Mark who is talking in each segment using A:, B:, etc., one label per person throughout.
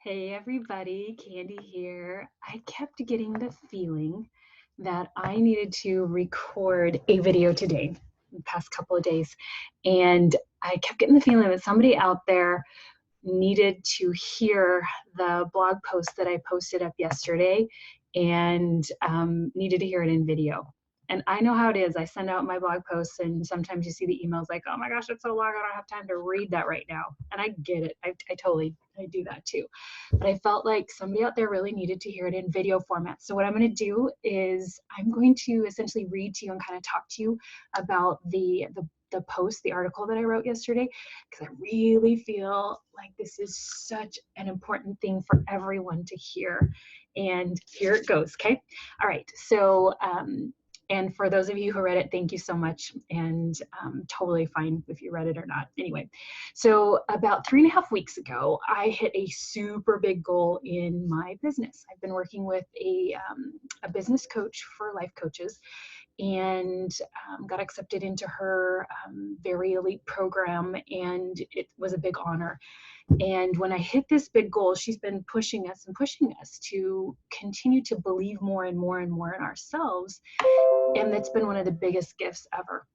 A: Hey everybody, Candy here. I kept getting the feeling that I needed to record a video today, the past couple of days. And I kept getting the feeling that somebody out there needed to hear the blog post that I posted up yesterday and needed to hear it in video. And I know how it is. I send out my blog posts, and sometimes you see the emails like, "Oh my gosh, it's so long. I don't have time to read that right now." And I get it. I do that too. But I felt like somebody out there really needed to hear it in video format. So what I'm going to do is I'm going to essentially read to you and kind of talk to you about the post, the article that I wrote yesterday, because I really feel like this is such an important thing for everyone to hear. And here it goes. Okay. All right. So, and for those of you who read it, thank you so much. And totally fine if you read it or not. Anyway, so about 3.5 weeks ago, I hit a super big goal in my business. I've been working with a business coach for life coaches, and got accepted into her very elite program, and it was a big honor. And when I hit this big goal, she's been pushing us and pushing us to continue to believe more and more and more in ourselves. And that's been one of the biggest gifts ever.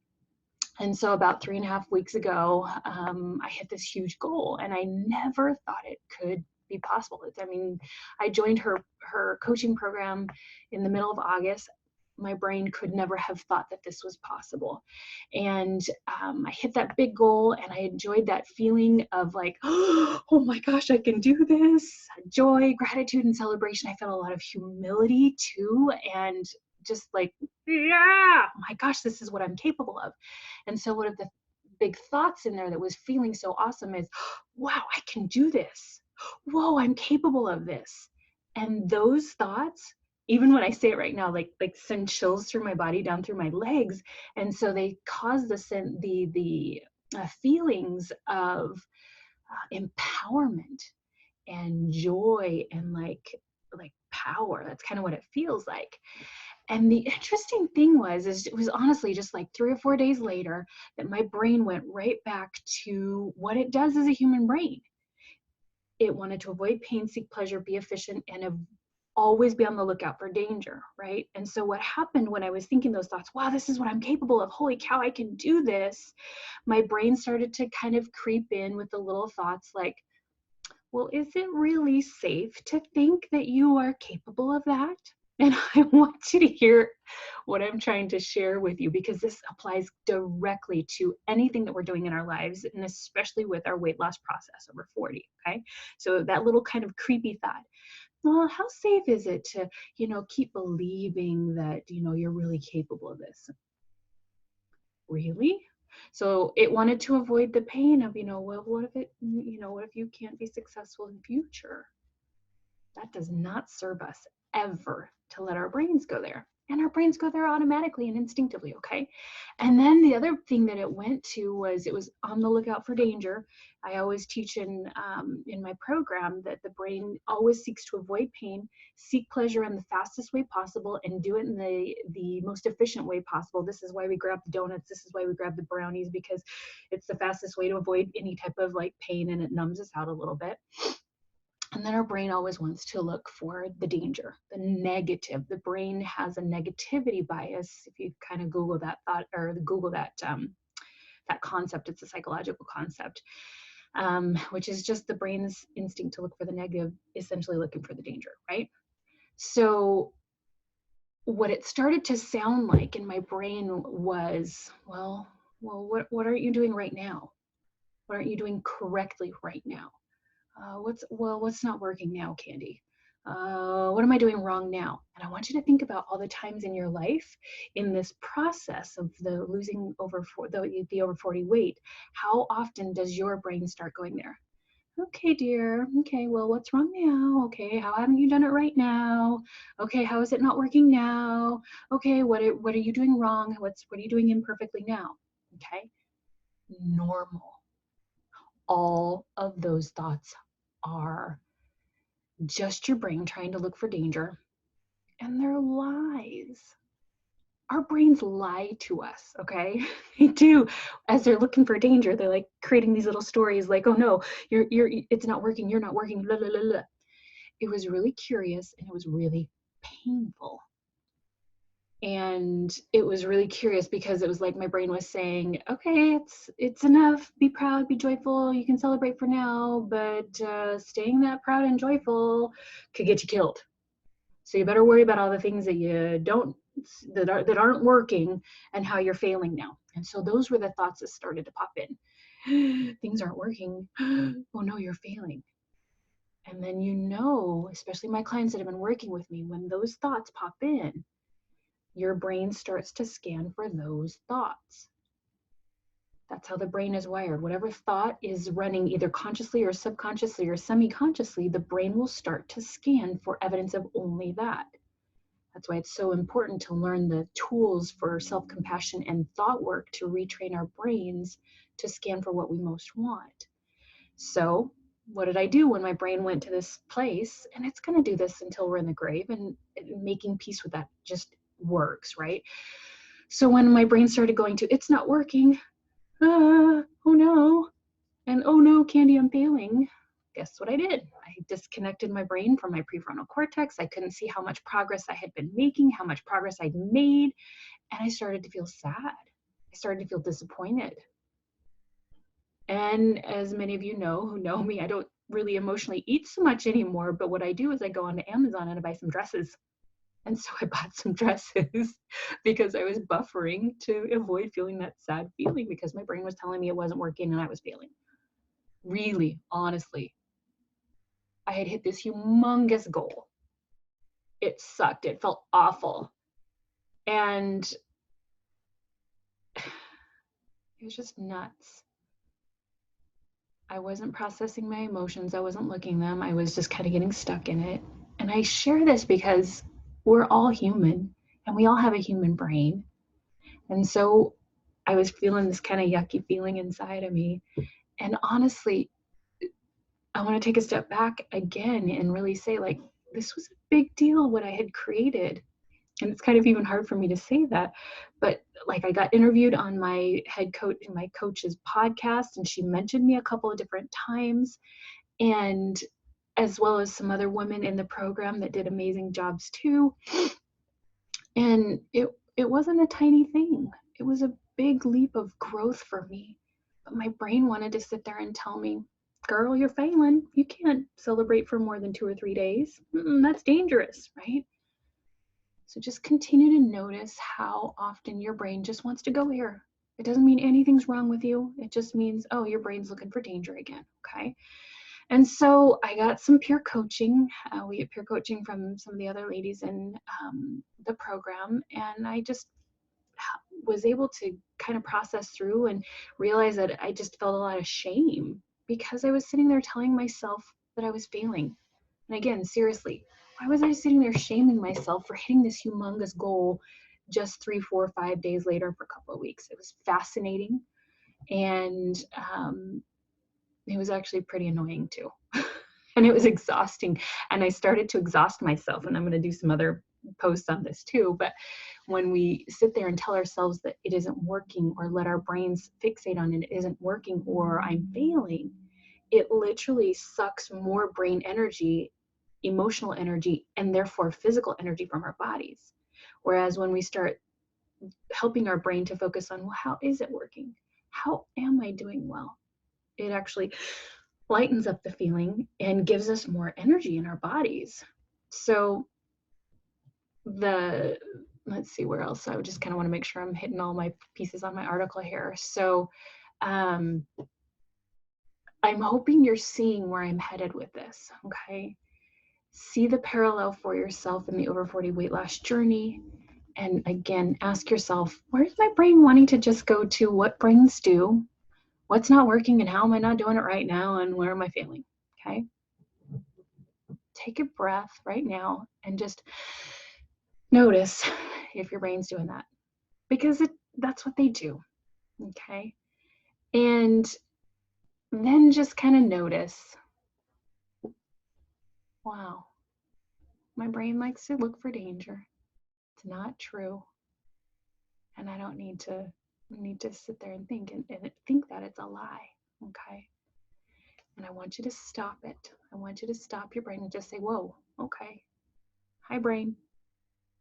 A: And so about 3.5 weeks ago, I hit this huge goal, and I never thought it could be possible. I mean, I joined her coaching program in the middle of August. My brain could never have thought that this was possible. And I hit that big goal, and I enjoyed that feeling of like, oh my gosh, I can do this. Joy, gratitude, and celebration. I felt a lot of humility too, and just like, yeah, my gosh, this is what I'm capable of. And so one of the big thoughts in there that was feeling so awesome is, wow, I can do this. Whoa, I'm capable of this. And those thoughts, even when I say it right now, like send chills through my body, down through my legs. And so they cause the feelings of empowerment and joy and like power. That's kind of what it feels like. And the interesting thing is it was honestly just like 3 or 4 days later that my brain went right back to what it does as a human brain. It wanted to avoid pain, seek pleasure, be efficient, and always be on the lookout for danger, right? And so what happened when I was thinking those thoughts, wow, this is what I'm capable of, holy cow, I can do this, my brain started to kind of creep in with the little thoughts like, well, is it really safe to think that you are capable of that? And I want you to hear what I'm trying to share with you, because this applies directly to anything that we're doing in our lives, and especially with our weight loss process over 40, okay? So that little kind of creepy thought, well, how safe is it to, keep believing that, you're really capable of this? Really? So it wanted to avoid the pain of, well, what if you can't be successful in future? That does not serve us ever to let our brains go there. And our brains go there automatically and instinctively, okay? And then the other thing that it went to was it was on the lookout for danger. I always teach in my program that the brain always seeks to avoid pain, seek pleasure in the fastest way possible, and do it in the most efficient way possible. This is why we grab the donuts. This is why we grab the brownies, because it's the fastest way to avoid any type of like pain, and it numbs us out a little bit. And then our brain always wants to look for the danger, the negative. The brain has a negativity bias. If you kind of Google that thought, or Google that concept, it's a psychological concept, which is just the brain's instinct to look for the negative, essentially looking for the danger, right? So what it started to sound like in my brain was, well, what aren't you doing right now? What aren't you doing correctly right now? What's not working now, Candy? What am I doing wrong now? And I want you to think about all the times in your life in this process of the losing the over 40 weight. How often does your brain start going there? Okay, dear. Okay, well, what's wrong now? Okay, how haven't you done it right now? Okay, how is it not working now? Okay, what are you doing wrong? What are you doing imperfectly now? Okay, normal. All of those thoughts are just your brain trying to look for danger, and they're lies. Our brains lie to us, okay? They do. As they're looking for danger, they're like creating these little stories like, oh no, it's not working, you're not working, blah, blah, blah, blah. it was really curious and it was really painful. And it was really curious because it was like my brain was saying, okay, it's enough, be proud, be joyful, you can celebrate for now, but staying that proud and joyful could get you killed. So you better worry about all the things that you don't that aren't working and how you're failing now. And so those were the thoughts that started to pop in. Things aren't working. Oh no, you're failing. And then, especially my clients that have been working with me, when those thoughts pop in, your brain starts to scan for those thoughts. That's how the brain is wired. Whatever thought is running either consciously or subconsciously or semi-consciously, the brain will start to scan for evidence of only that. That's why it's so important to learn the tools for self-compassion and thought work to retrain our brains to scan for what we most want. So what did I do when my brain went to this place? And it's going to do this until we're in the grave, and making peace with that just works, right? So when my brain started going to, it's not working, oh no, and oh no, Candy, I'm failing. Guess what I did? I disconnected my brain from my prefrontal cortex. I couldn't see how much progress I had been making, how much progress I'd made, and I started to feel sad. I started to feel disappointed. And as many of you know who know me, I don't really emotionally eat so much anymore, but what I do is I go onto Amazon and I buy some dresses. And so I bought some dresses because I was buffering to avoid feeling that sad feeling because my brain was telling me it wasn't working and I was failing. Really, honestly, I had hit this humongous goal. It sucked. It felt awful. And it was just nuts. I wasn't processing my emotions. I wasn't looking them. I was just kind of getting stuck in it. And I share this because we're all human and we all have a human brain. And so I was feeling this kind of yucky feeling inside of me. And honestly, I want to take a step back again and really say, like, this was a big deal what I had created. And it's kind of even hard for me to say that, but like, I got interviewed on my coach's podcast, and she mentioned me a couple of different times, and as well as some other women in the program that did amazing jobs too. And it wasn't a tiny thing. It was a big leap of growth for me. But my brain wanted to sit there and tell me, girl, you're failing. You can't celebrate for more than 2 or 3 days. That's dangerous, right? So just continue to notice how often your brain just wants to go here. It doesn't mean anything's wrong with you. It just means, oh, your brain's looking for danger again, okay? And so I got some peer coaching. We get peer coaching from some of the other ladies in the program. And I just was able to kind of process through and realize that I just felt a lot of shame because I was sitting there telling myself that I was failing. And again, seriously, why was I sitting there shaming myself for hitting this humongous goal just 3, 4, 5 days later for a couple of weeks? It was fascinating. And it was actually pretty annoying too. And it was exhausting. And I started to exhaust myself. And I'm going to do some other posts on this too. But when we sit there and tell ourselves that it isn't working, or let our brains fixate on it isn't working, or I'm failing, it literally sucks more brain energy, emotional energy, and therefore physical energy from our bodies. Whereas when we start helping our brain to focus on, well, how is it working? How am I doing well? It actually lightens up the feeling and gives us more energy in our bodies. So let's see where else. I would just kind of want to make sure I'm hitting all my pieces on my article here. So I'm hoping you're seeing where I'm headed with this, okay? See the parallel for yourself in the over 40 weight loss journey. And again, ask yourself, where's my brain wanting to just go to? What brains do? What's not working, and how am I not doing it right now? And where am I failing? Okay. Take a breath right now and just notice if your brain's doing that, because that's what they do. Okay. And then just kind of notice, wow, my brain likes to look for danger. It's not true. And I don't need to sit there and think and think that it's a lie. Okay. And I want you to stop it. I want you to stop your brain and just say, whoa, okay. Hi, brain.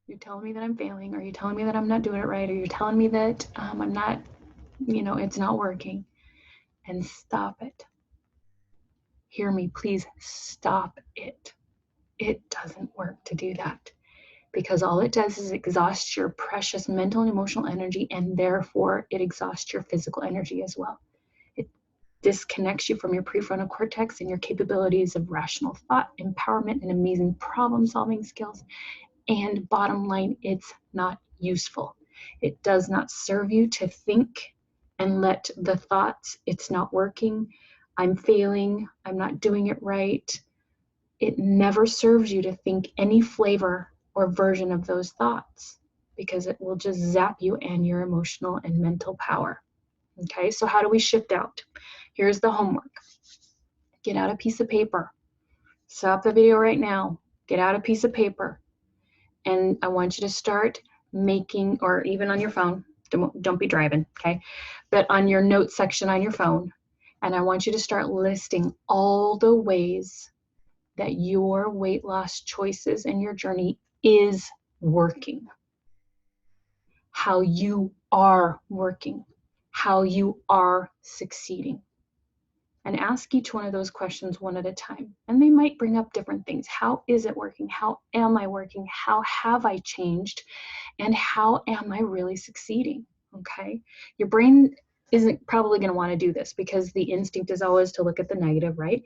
A: You're telling me that I'm failing. Are you telling me that I'm not doing it right? Are you telling me that I'm not, it's not working? And stop it. Hear me, please stop it. It doesn't work to do that, because all it does is exhaust your precious mental and emotional energy, and therefore it exhausts your physical energy as well. It disconnects you from your prefrontal cortex and your capabilities of rational thought, empowerment, and amazing problem solving skills. And bottom line, it's not useful. It does not serve you to think and let the thoughts, it's not working, I'm failing, I'm not doing it right. It never serves you to think any flavor or version of those thoughts, because it will just zap you and your emotional and mental power. Okay, so how do we shift out? Here's the homework. Get out a piece of paper. Stop the video right now. Get out a piece of paper. And I want you to start making, or even on your phone, don't be driving, okay? But on your notes section on your phone, and I want you to start listing all the ways that your weight loss choices and your journey is working. How you are working, how you are succeeding. And ask each one of those questions one at a time. And they might bring up different things. How is it working? How am I working? How have I changed? And how am I really succeeding? Okay. Your brain isn't probably going to want to do this, because the instinct is always to look at the negative, right?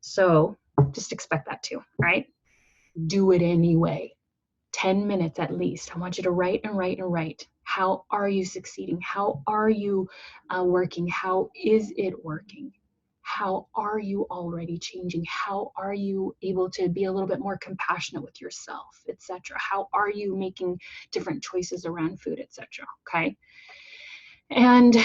A: So just expect that too, right? Do it anyway. 10 minutes at least. I want you to write and write and write. How are you succeeding? How are you working? How is it working? How are you already changing? How are you able to be a little bit more compassionate with yourself, etc.? How are you making different choices around food, etc.? Okay. And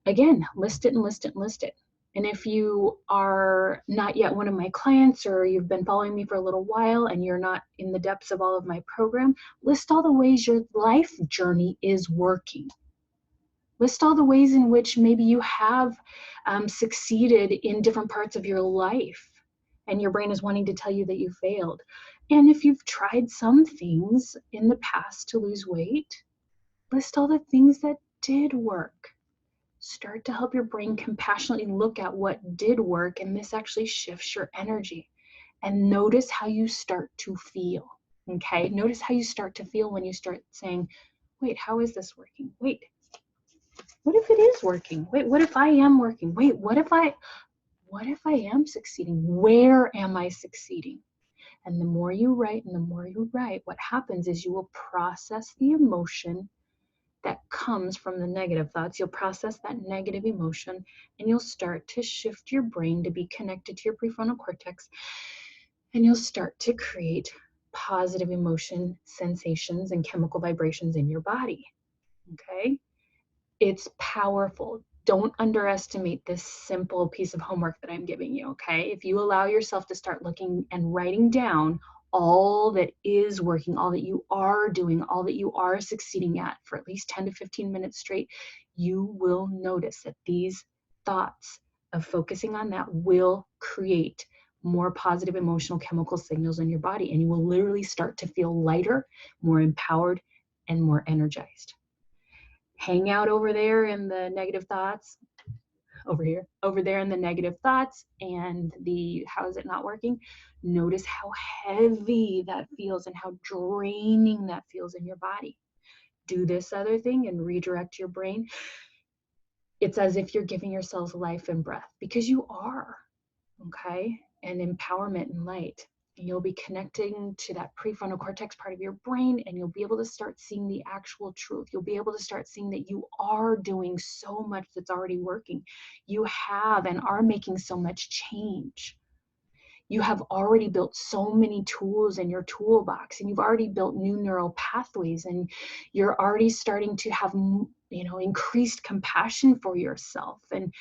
A: again, list it and list it and list it. And if you are not yet one of my clients, or you've been following me for a little while and you're not in the depths of all of my program, list all the ways your life journey is working. List all the ways in which maybe you have succeeded in different parts of your life, and your brain is wanting to tell you that you failed. And if you've tried some things in the past to lose weight, list all the things that did work. Start to help your brain compassionately look at what did work, and this actually shifts your energy. And notice how you start to feel. Okay, notice how you start to feel when you start saying, wait, how is this working? Wait, what if it is working? Wait, what if I am working? Wait, what if I am succeeding? Where am I succeeding? And the more you write and the more you write, what happens is you will process the emotion that comes from the negative thoughts. You'll process that negative emotion, and you'll start to shift your brain to be connected to your prefrontal cortex, and you'll start to create positive emotion sensations and chemical vibrations in your body. Okay? It's powerful. Don't underestimate this simple piece of homework that I'm giving you, okay? If you allow yourself to start looking and writing down all that is working, all that you are doing, all that you are succeeding at for at least 10 to 15 minutes straight, you will notice that these thoughts of focusing on that will create more positive emotional chemical signals in your body, and you will literally start to feel lighter, more empowered, and more energized. Hang out over there in the negative thoughts, over there in the negative thoughts and the how is it not working. Notice how heavy that feels and how draining that feels in your body. Do this other thing and redirect your brain. It's as if you're giving yourselves life and breath, because you are, okay? And empowerment and light. And you'll be connecting to that prefrontal cortex part of your brain, and you'll be able to start seeing the actual truth. You'll be able to start seeing that you are doing so much that's already working. You have and are making so much change. You have already built so many tools in your toolbox, and you've already built new neural pathways, and you're already starting to have increased compassion for yourself and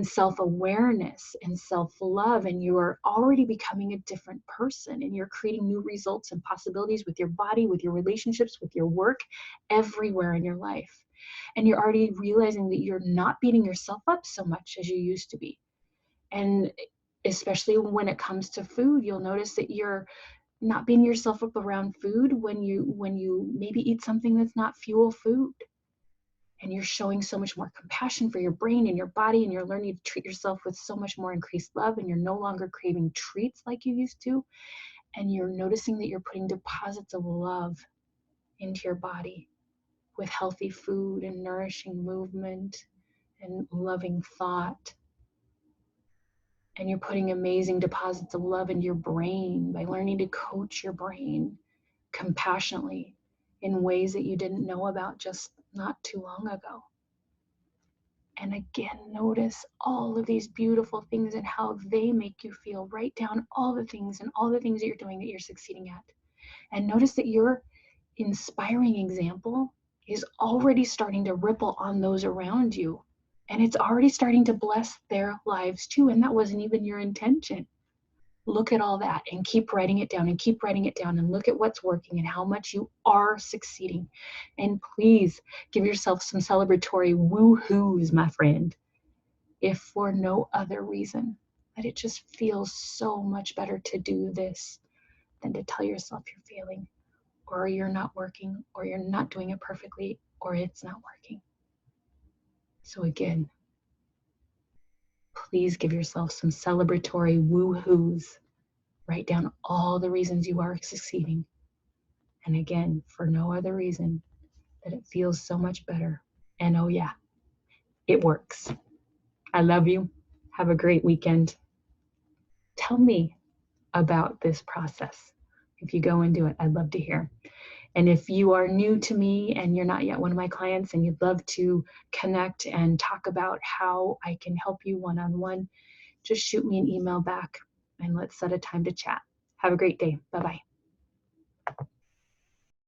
A: self-awareness and self-love, and you're already becoming a different person, and you're creating new results and possibilities with your body, with your relationships, with your work, everywhere in your life. And you're already realizing that you're not beating yourself up so much as you used to be. And especially when it comes to food. You'll notice that you're not beating yourself up around food when you maybe eat something that's not fuel food. And you're showing so much more compassion for your brain and your body, and you're learning to treat yourself with so much more increased love, and you're no longer craving treats like you used to. And you're noticing that you're putting deposits of love into your body with healthy food and nourishing movement and loving thought. And you're putting amazing deposits of love into your brain by learning to coach your brain compassionately in ways that you didn't know about just not too long ago. And again, notice all of these beautiful things and how they make you feel. Write down all the things and all the things that you're doing that you're succeeding at. And notice that your inspiring example is already starting to ripple on those around you. And it's already starting to bless their lives too. And that wasn't even your intention. Look at all that and keep writing it down and keep writing it down and look at what's working and how much you are succeeding. And please give yourself some celebratory woo-hoos, my friend, if for no other reason that it just feels so much better to do this than to tell yourself you're failing or you're not working or you're not doing it perfectly or it's not working. So again, please give yourself some celebratory woo-hoos. Write down all the reasons you are succeeding. And again, for no other reason that it feels so much better. And oh yeah, it works. I love you. Have a great weekend. Tell me about this process. If you go and do it, I'd love to hear. And if you are new to me and you're not yet one of my clients and you'd love to connect and talk about how I can help you one-on-one, just shoot me an email back and let's set a time to chat. Have a great day. Bye-bye.